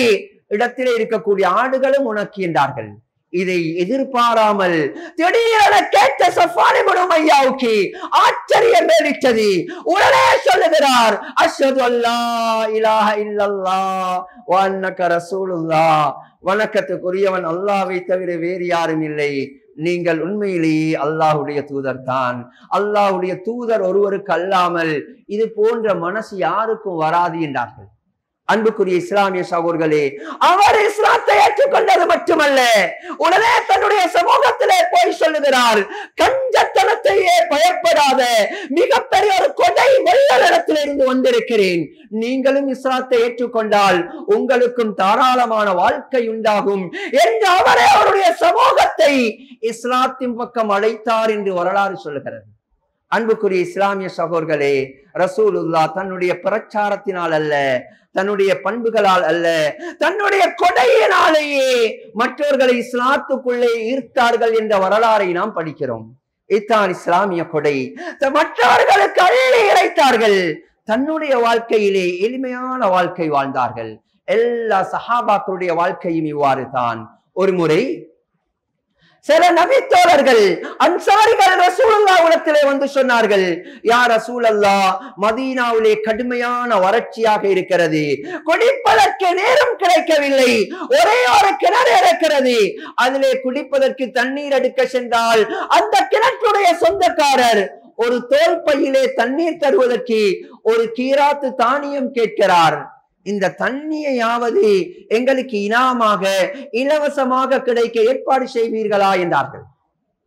இடத்திலே இருக்கக்கூடிய ஆடுகளும் உனக்கு என்றார்கள். இதை எதிர்பாராமல் திடீரென கேட்ட சஃப்வான் இப்னு உமையாவுக்கு ஆச்சரியம் மேலிட்டது. உடனே சொல்லுகிறார், அஷ்ஹது அல்லா இலாஹ இல்லல்லாஹ் வ அன்னக ரசூலுல்லாஹ், வணக்கத்துக்குரியவன் அல்லாஹ்வை தவிர வேறு யாரும் இல்லை, நீங்கள் உண்மையிலேயே அல்லாஹ்வுடைய தூதர் தான், அல்லாஹ்வுடைய தூதர் ஒருவருக்கு அல்லாமல் இது போன்ற மனசு யாருக்கும் வராது என்றார்கள். அன்புக்குரிய இஸ்லாமிய சகோதரர்களே, அவர் இஸ்லாத்தை ஏற்றுக்கொண்டது மட்டுமல்ல, உடனே தன்னுடைய சமூகத்திலே போய் சொல்லுகிறார், கஞ்சத்தனத்தையே பயப்படாத மிகப்பெரிய ஒரு கொடை வெள்ளத்திலிருந்து வந்திருக்கிறேன், நீங்களும் இஸ்லாத்தை ஏற்றுக்கொண்டால் உங்களுக்கும் தாராளமான வாழ்க்கை உண்டாகும் என்று அவரே அவருடைய சமூகத்தை இஸ்லாத்தின் பக்கம் அழைத்தார் என்று வரலாறு சொல்லுகிறது. அன்புக்குரிய இஸ்லாமிய சகோதரர்களே, ரசூலுல்லாஹ் தன்னுடைய பிரச்சாரத்தினால் அல்ல, தன்னுடைய பண்புகளால் அல்ல, தன்னுடைய கொடையினாலேயே மற்றவர்களை இஸ்லாத்துக்குள்ளே ஈர்த்தார்கள் என்ற வரலாறை நாம் படிக்கிறோம். இதுதான் இஸ்லாமிய கொடை. மற்றவர்களுக்கு அள்ளி இறைத்தார்கள். தன்னுடைய வாழ்க்கையிலே எளிமையான வாழ்க்கை வாழ்ந்தார்கள். எல்லா சஹாபாக்களுடைய வாழ்க்கையும் இவ்வாறு தான். ஒரு முறை சில நபி தோழர்கள் அன்சாரிகள் ரசூலுல்லாஹ்விடத்திலே வந்து சொன்னார்கள், யா ரசூலல்லாஹ், மதீனாவிலே கடுமையான வறட்சியாக இருக்கிறது, குடிப்பதற்கு நேரம் கிடைக்கவில்லை, ஒரே ஒரு கிணறு இருக்கிறது, அதிலே குடிப்பதற்கு தண்ணீர் எடுக்க சென்றால் அந்த கிணற்றுடைய சொந்தக்காரர் ஒரு தோல் பையிலே தண்ணீர் தருவதற்கு ஒரு கீராத்து தானியம் கேட்கிறார், இந்த தண்ணியாவது எங்களுக்கு இனாமாக இலவசமாக கிடைக்க ஏற்பாடு செய்வீர்களா என்றார்கள்.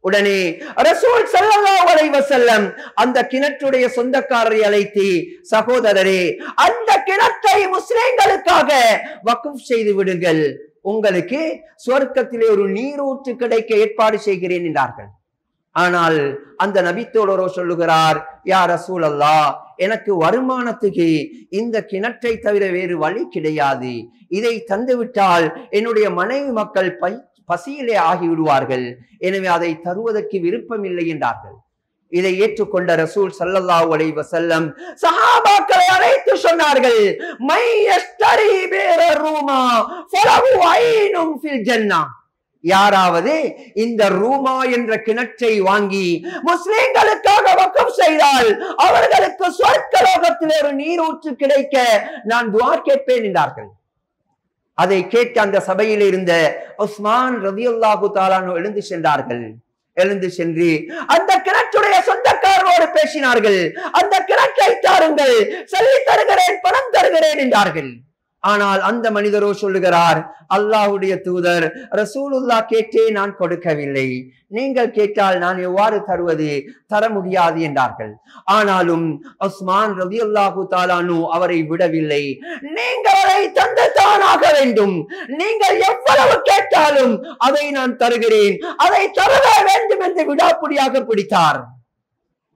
உடனே ரசூல் ஸல்லல்லாஹு அலைஹி வஸல்லம் அந்த கிணற்றுடைய சொந்தக்காரரை அழைத்து, சகோதரரே, அந்த கிணற்றை முஸ்லிம்களுக்காக வக்ஃப் செய்து விடுங்கள், உங்களுக்கு சுவர்க்கத்திலே ஒரு நீரூற்று கிடைக்க ஏற்பாடு செய்கிறேன் என்றார்கள். ஆனால் அந்த நபித்தோழரோ சொல்லுகிறார், யா ரசூலல்லாஹ், எனக்கு வருமானத்துக்கு இந்த கிணற்றை தவிர வேறு வழி கிடையாது, இதை தந்துவிட்டால் என்னுடைய மனைவி மக்கள் பசியிலே ஆகிவிடுவார்கள், எனவே அதை தருவதற்கு விருப்பம் இல்லை என்றார்கள். இதை ஏற்றுக்கொண்ட ரசூல் ஸல்லல்லாஹு அலைஹி வஸல்லம் சஹாபாக்களை அழைத்து சொன்னார்கள், மை யஸ்தரி பிர ரூமா ஃபலஹு ஐனும் ஃபில் ஜன்னah, யாராவது இந்த ரூமா என்ற கிணற்றை வாங்கி முஸ்லிம்களுக்காக வக்ஃப் செய்தால் அவர்களுக்கு சொர்க்க லோகத்தில் ஒரு நீரூற்று கிடைக்க நான் துஆ கேட்பேன் என்றார்கள். அதை கேட்ட அந்த சபையில் இருந்த உஸ்மான் ரலியல்லாஹு தஆலா எழுந்து சென்றார்கள். எழுந்து சென்று அந்த கிணற்றுடைய சொந்தக்காரரோடு பேசினார்கள். அந்த கிணற்றை தாருங்கள், சொல்லி தருகிறேன், பணம் தருகிறேன் என்றார்கள். ஆனால் அந்த மனிதரோ சொல்லுகிறார், அல்லாஹ்வுடைய தூதர் ரசூலுல்லாஹ் கேட்டே நான் கொடுக்கவில்லை, நீங்கள் கேட்டால் நான் எவ்வாறு தருவது, தர முடியாது என்றார்கள். ஆனாலும் உஸ்மான் ரலியல்லாஹு தஆலா அவரை விடவில்லை. நீங்கள் அதை தந்து தானாக வேண்டும், நீங்கள் எவ்வளவு கேட்டாலும் அதை நான் தருகிறேன், அதை தரவே வேண்டும் என்று விடாப்பிடியாக பிடித்தார்.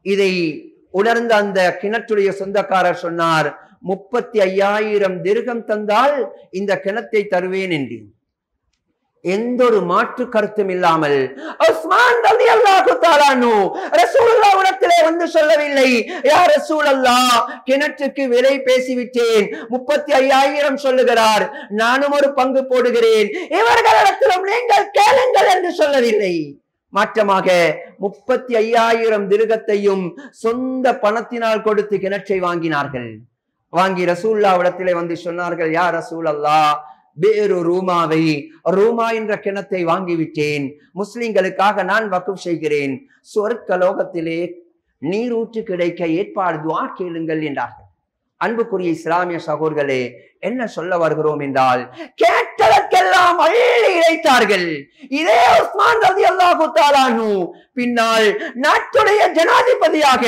இதை உணர்ந்த அந்த கிணற்றுடைய சொந்தக்காரர் சொன்னார், 35,000 திர்ஹம் தந்தால் இந்த கிணத்தை தருவேன் என்று. எந்த ஒரு மாற்று கருத்தும் இல்லாமல் உஸ்மான் ரலியல்லாஹு தஆலா ரசூலுல்லாஹ்விடத்திலே வந்து சொல்லவில்லை, யா ரசூலல்லாஹ், கிணற்றுக்கு விலை பேசிவிட்டேன், 35,000 சொல்லுகிறார், நானும் ஒரு பங்கு போடுகிறேன், இவர்களிடத்திலும் நீங்கள் கேளுங்கள் என்று சொல்லவில்லை. மாற்றமாக 35,000 திர்ஹத்தையும் சொந்த பணத்தினால் கொடுத்து கிணற்றை வாங்கினார்கள். வாங்கி ரசூலுல்லாஹ்விடத்திலே வந்து சொன்னார்கள், யா ரசூலல்லாஹ், வேறு ரூமா என்ற கிணத்தை வாங்கிவிட்டேன், முஸ்லிம்களுக்காக நான் வக்ஃப் செய்கிறேன், சொர்க்க லோகத்திலே நீரூற்று கிடைக்க ஏற்பாடு துஆ கேளுங்கள் என்றார்கள். அன்புக்குரிய இஸ்லாமிய சகோதரர்களே, என்ன சொல்ல வருகிறோம் என்றால், கேட்டதற்கெல்லாம் அள்ளி இழைத்தார்கள். இதே உஸ்மான் ரலியல்லாஹு தஆலா பின்னால் நாட்டுடைய ஜனாதிபதியாக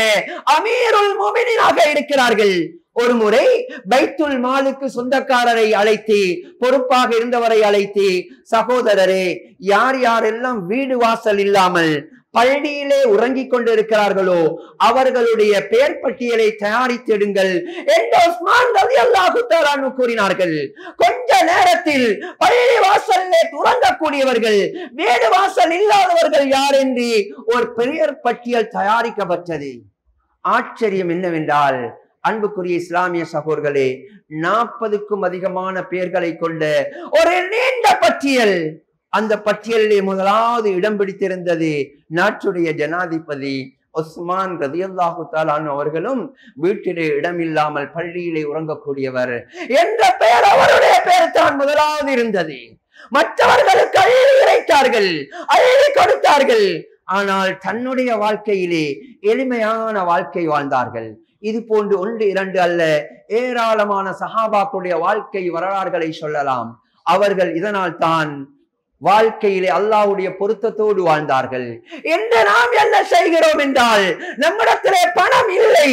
அமீருல் முஃமினீனாக இருக்கிறார்கள். ஒரு முறை பைத்துல் மாலுக்கு சொந்தக்காரரை அழைத்து, பொறுப்பாக இருந்தவரை அழைத்து, சகோதரரே, யார் யாரெல்லாம் வீடு வாசல் இல்லாமல் பள்ளியிலே உறங்கிக் கொண்டிருக்கிறார்களோ அவர்களுடைய பெயர் பட்டியலை தயாரித்திடுங்கள் என்று உஸ்மான் ரலியல்லாஹு தஆலா கூறினார்கள். கொஞ்ச நேரத்தில் பள்ளி வாசலிலே உறங்கக்கூடியவர்கள், வீடு வாசல் இல்லாதவர்கள் யார் என்று ஒரு பெயர் பட்டியல் தயாரிக்கப்பட்டது. ஆச்சரியம் என்னவென்றால், அன்புக்குரிய இஸ்லாமிய சகோதரர்களே, 40க்கும் அதிகமான பெயர்களை கொண்ட ஒரு நீண்ட பட்டியல். அந்த பட்டியலிலே முதலாவது இடம் பிடித்திருந்தது நாட்டுடைய ஜனாதிபதி உஸ்மான் ரலியல்லாஹு தஆலா அவர்களும் வீட்டிலே இடமில்லாமல் பள்ளியிலே உறங்கக்கூடியவர் என்ற பெயர், அவருடைய பெயர் தான் முதலாவது இருந்தது. மற்றவர்களுக்கு அள்ளி இறைத்தார்கள், அள்ளி கொடுத்தார்கள். ஆனால் தன்னுடைய வாழ்க்கையிலே எளிமையான வாழ்க்கை வாழ்ந்தார்கள். இது போன்று 1, 2 அல்ல, ஏராளமான சஹாபாக்களுடைய வாழ்க்கை வரலாறுகளை சொல்லலாம். அவர்கள் இதனால் தான் வாழ்க்கையிலே அல்லாஹ்வுடைய பொருத்தத்தோடு வாழ்ந்தார்கள். இன்று நாம் என்ன செய்கிறோம் என்றால், நம்மிடத்திலே பணம் இல்லை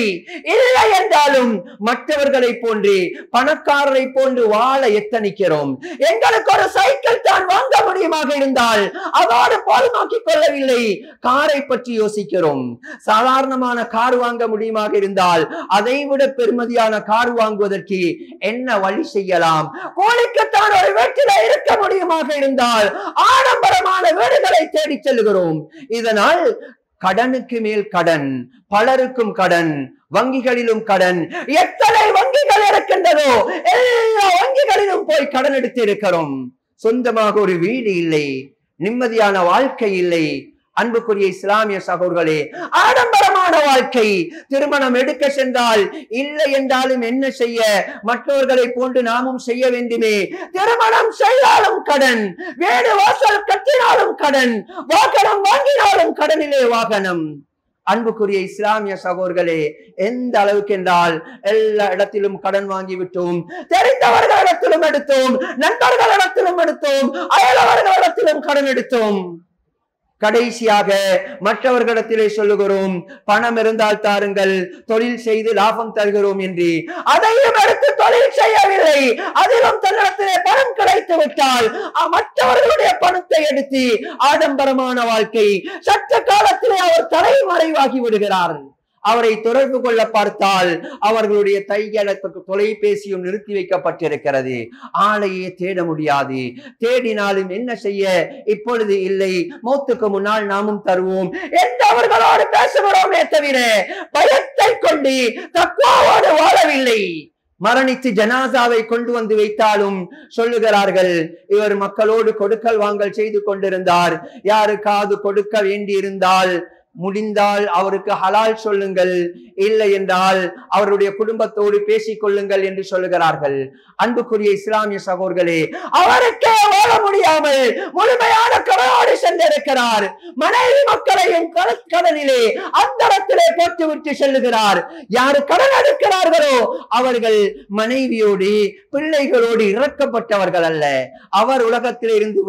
என்றாலும் மற்றவர்களை போன்று பணக்காரரை போன்று வாழ எத்தனிக்கிறோம். எங்களுக்கு ஒரு சைக்கிள் தான் வாங்க முடியுமாக இருந்தால் அதோடு போதுமாக்கிக் கொள்ளவில்லை, காரை பற்றி யோசிக்கிறோம். சாதாரணமான கார் வாங்க முடியுமாக இருந்தால் அதை விட பெருமதியான கார் வாங்குவதற்கு என்ன வழி செய்யலாம்? கோழிக்குத்தான் ஒரு வீட்டில் இருக்க முடியுமாக இருந்தால் ஆடம்பரமான வீடுகளை தேடி செல்கிறோம். இதனால் கடனுக்கு மேல் கடன், பலருக்கும் கடன், வங்கிகளிலும் கடன். எத்தனை வங்கிகள் இருக்கின்றதோ எல்லா வங்கிகளிலும் போய் கடன் எடுத்து இருக்கிறோம். சொந்தமாக ஒரு வீடு இல்லை, நிம்மதியான வாழ்க்கை இல்லை. அன்புக்குரிய இஸ்லாமிய சகோதரர்களே, ஆடம்பரமான வாழ்க்கை. திருமணம் எடுக்க சென்றால் இல்லை என்றாலும் என்ன செய்ய, மற்றவர்களை போன்று நாமும் செய்ய வேண்டுமே. திருமணம் செய்தாலும் கடன், வீடு வாசல் கட்டினாலும் கடன், வாகனம் வாங்கினாலும் கடனிலே வாகனம். அன்புக்குரிய இஸ்லாமிய சகோதரர்களே, எந்த அளவுக்கு என்றால் எல்லா இடத்திலும் கடன் வாங்கிவிட்டோம். தெரிந்தவர்களிடத்திலும் எடுத்தோம், நண்பர்களிடத்திலும் எடுத்தோம், அயலவர்களிடத்திலும் கடன் எடுத்தோம். கடைசியாக மற்றவர்களிடத்திலே சொல்லுகிறோம், பணம் இருந்தால் தாருங்கள், தொழில் செய்து லாபம் தருகிறோம் என்று. அதையும் எடுத்து தொழில் செய்யவில்லை, அதிலும் தன்னிடத்திலே பணம் கிடைத்து விட்டால் மற்றவர்களுடைய பணத்தை எடுத்து ஆடம்பரமான வாழ்க்கை. சற்று காலத்திலே அவர் தலைமறைவாகி விடுகிறார். அவரை தொடர்பு கொள்ள பார்த்தால் அவர்களுடைய தொலைபேசியும் நிறுத்தி வைக்கப்பட்டிருக்கிறது. ஆளையே தேட முடியாது. தேடினாலும் என்ன செய்ய, இப்பொழுது இல்லை, மௌத்துக்கு முன்னால் நாமும் தருவோம் என்று அவர்களோடு பேசுகிறோமே தவிர பயத்தை கொண்டு தக்வாவோடு வாழவில்லை. மரணித்து ஜனாசாவை கொண்டு வந்து வைத்தாலும் சொல்லுகிறார்கள், இவர் மக்களோடு கொடுக்கல் வாங்கல் செய்து கொண்டிருந்தார், யாருக்காவது கொடுக்க வேண்டி இருந்தால் முடிந்தால் அவருக்கு ஹலால் சொல்லுங்கள், இல்லை என்றால் அவருடைய குடும்பத்தோடு பேசிக் கொள்ளுங்கள் என்று சொல்லுகிறார்கள். அன்புக்குரிய இஸ்லாமிய சகோதரர்களே, அவருக்கே வாழ முடியாமல் முழுமையான கடனோடு சென்றிருக்கிறார். மனைவி மக்களையும் கடனிலே அந்தரத்திலே போட்டுவிட்டு செல்லுகிறார். யாரு கடன் எடுக்கிறார்களோ அவர்கள் மனைவியோடு பிள்ளைகளோடு இறக்கப்பட்டவர்கள் அல்ல. அவர் உலகத்திலே இருந்து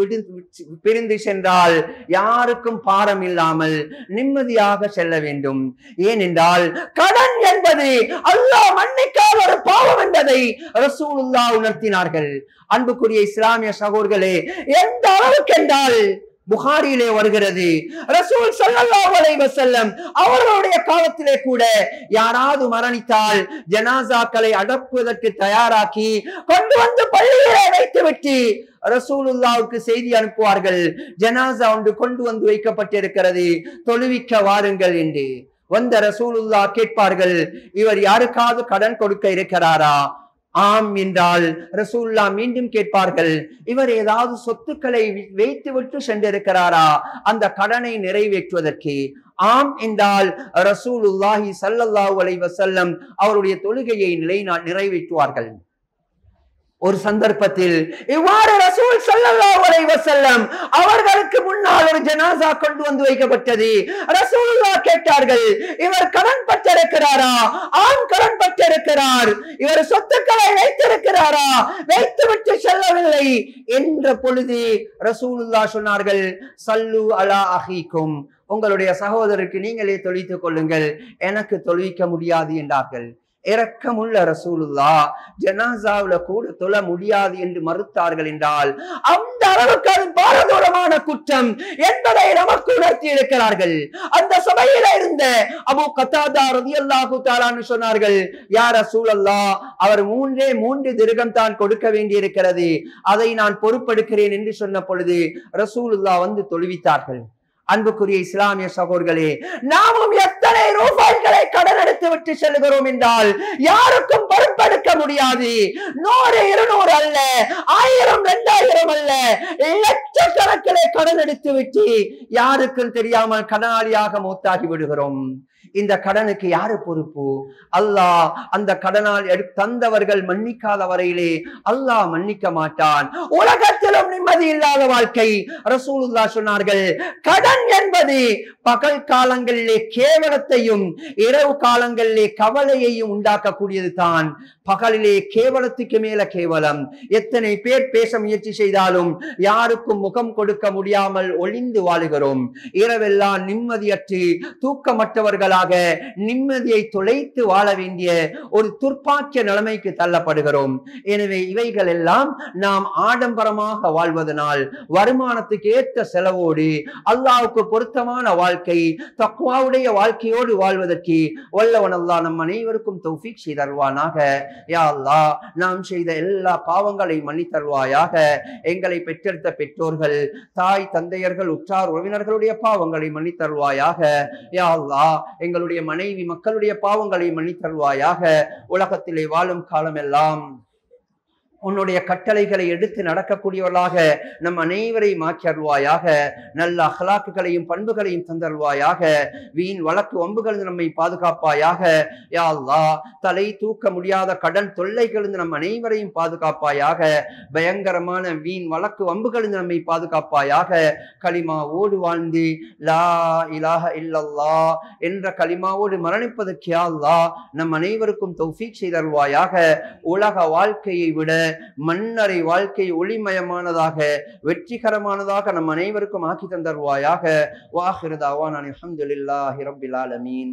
பிரிந்து சென்றால் யாருக்கும் பாரம் இல்லாமல் நிம்மதியாக செல்ல வேண்டும். ஏனென்றால் கடன் என்பது அல்லாஹ் மன்னிக்காத ஒரு பாவம் என்பதை ரசூலுல்லாஹ் உணர்த்தினார்கள். அன்புக்குரிய இஸ்லாமிய சகோதரர்களே, எந்த அளவுக்கு என்றால் புகாரியிலே வருகிறது, ரசூல் ஸல்லல்லாஹு அலைஹி வஸல்லம் அவர்களுடைய காலத்திலே கூட யாராவது மரணித்தால் ஜனாசாக்களை அடக்குவதற்கு தயாராக்கி கொண்டு வந்து பள்ளியிலே வைத்துவிட்டு ரசூலுல்லாஹ்வுக்கு செய்தி அனுப்புவார்கள், ஜனாசா ஒன்று கொண்டு வந்து வைக்கப்பட்டிருக்கிறது, தொழுவிக்க வாருங்கள் என்று. வந்த ரசூலுல்லாஹ் கேட்பார்கள், இவர் யாருக்காவது கடன் கொடுக்க இருக்கிறாரா? ஆம் என்றால் ரசூலுல்லாஹ் மீண்டும் கேட்பார்கள், இவர் ஏதாவது சொத்துக்களை வைத்து விட்டு சென்றிருக்கிறாரா அந்த கடனை நிறைவேற்றுவதற்கு? ஆம் என்றால் ரசூலுல்லாஹி ஸல்லல்லாஹு அலைஹி வஸல்லம் அவருடைய தொழுகையை நிறைவேற்றுவார்கள். ஒரு சந்தர்ப்பத்தில் இவ்வாறு ரசூல் ஸல்லல்லாஹு அலைஹி வஸல்லம் அவர்களுக்கு முன்னால் ஒரு ஜனாசா கொண்டு வந்து வைக்கப்பட்டது. ரசூலுல்லாஹ் கேட்டார்கள், இவர் கடன் பட்டிருக்கிறாரா? ஆம், கடன் பட்டிருக்கிறார். இவர் சொத்துக்களை வைத்திருக்கிறாரா? வைத்துவிட்டு செல்லவில்லை என்ற பொழுது ரசூலுல்லாஹ் சொன்னார்கள், சல்லு அலா அஹீக்கும், உங்களுடைய சகோதரருக்கு நீங்களே தொழுவித்துக் கொள்ளுங்கள், எனக்கு தொழுவிக்க முடியாது என்றார்கள். இரக்கமுள்ள ரசூலுல்லாஹ் ஜனாசாவுல கூட தொழ முடியாது என்று மறுத்தார்கள் என்றால் அந்த அளவுக்கு அது பாரதூரமான குற்றம் என்பதை நமக்கு உணர்த்தி இருக்கிறார்கள். அந்த சபையில இருந்த அபூ கத்தாதா ரலியல்லாஹு தஆலா சொன்னார்கள், யா ரசூலல்லாஹ், அவர் 3 திர்ஹம் தான் கொடுக்க வேண்டி இருக்கிறது, அதை நான் பொறுப்பெடுக்கிறேன் என்று சொன்ன பொழுது ரசூலுல்லாஹ் வந்து தொழுவித்தார்கள். அன்புக்குரிய இஸ்லாமிய சகோதரர்களே, நாமும் எத்தனை ரூபாய்களை கடன் எடுத்து விட்டு செல்கிறோம் என்றால் யாருக்கும் பொறுப்பெடுக்க முடியாது. 100, 200 அல்ல, 1000, 2000 அல்ல, லட்சக்கணக்கிலே கடன் எடுத்து விட்டு யாருக்கும் தெரியாமல் கடனாளியாக மூத்தாகி விடுகிறோம். இந்த கடனுக்கு யாரு பொறுப்பு? அல்லாஹ். அந்த கடனால் தந்தவர்கள் மன்னிக்காத வரையிலே அல்லாஹ் மன்னிக்க மாட்டான். உலகத்திலும் நிம்மதி இல்லாத வாழ்க்கை. ரசூலுல்லாஹ் சொன்னார்கள், கடன் என்பது பகல் காலங்களிலே கேவலத்தையும் இரவு காலங்களிலே கவலையையும் உண்டாக்கக்கூடியது தான். பகலிலே கேவலத்துக்கு மேல கேவலம். எத்தனை பேர் பேச முயற்சி செய்தாலும் யாருக்கும் முகம் கொடுக்க முடியாமல் ஒளிந்து வாழுகிறோம். இரவெல்லாம் நிம்மதியற்று தூக்கமற்றவர்களாக நிம்மதியை தொலைத்து வாழ வேண்டிய ஒரு துர்ப்பாக்கிய நிலைமைக்கு தள்ளப்படுகிறோம். எனவே இவைகள் எல்லாம் நாம் ஆடம்பரமாக வாழ்வதனால் வருமானத்துக்கு ஏற்ற செலவோடு அல்லாஹ்வுக்கு பொருத்தமான வாழ்க்கை, தக்வாவுடைய வாழ்க்கையோடு வாழ்வதற்கு வல்லவன் அல்லாஹ் நம் அனைவருக்கும் தௌஃபீக் செய்தருவானாக. யா அல்லாஹ், நாம் செய்த எல்லா பாவங்களை மன்னித்தருவாயாக. எங்களை பெற்றெடுத்த பெற்றோர்கள், தாய் தந்தையர்கள், உற்றார் உறவினர்களுடைய பாவங்களை மன்னித்தருவாயாக. யா அல்லாஹ், எங்களுடைய மனைவி மக்களுடைய பாவங்களை மன்னித்தருவாயாக. உலகத்திலே வாழும் காலமெல்லாம் உன்னுடைய கட்டளைகளை எடுத்து நடக்கக்கூடியவர்களாக நம் அனைவரையும் ஆக்கி அருள்வாயாக. நல்ல அஹ்லாக்குகளையும் பண்புகளையும் தந்தருள்வாயாக. வீண் வழக்கு வம்புகளிலிருந்து நம்மை பாதுகாப்பாயாக. யா அல்லாஹ், தலை தூக்க முடியாத கடன் தொல்லைகளிலிருந்து நம் அனைவரையும் பாதுகாப்பாயாக. பயங்கரமான வீண் வழக்கு வம்புகளிலிருந்து நம்மை பாதுகாப்பாயாக. கலிமாவோடு வாழ்ந்து லா இலாஹ இல்லல்லாஹ் என்ற கலிமாவோடு மரணிப்பதற்கு யா அல்லாஹ் நம் அனைவருக்கும் தௌஃபீக் செய்தருள்வாயாக. உலக வாழ்க்கையை விட மன்னரை வாழ்க்கை ஒளிமயமானதாக வெற்றிகரமானதாக நம் அனைவருக்கும் ஆக்கி தந்தருள்வாயாக. வாஹிரு தஅவானா அல்ஹம்துலில்லாஹி ரப்பில் ஆலமீன்.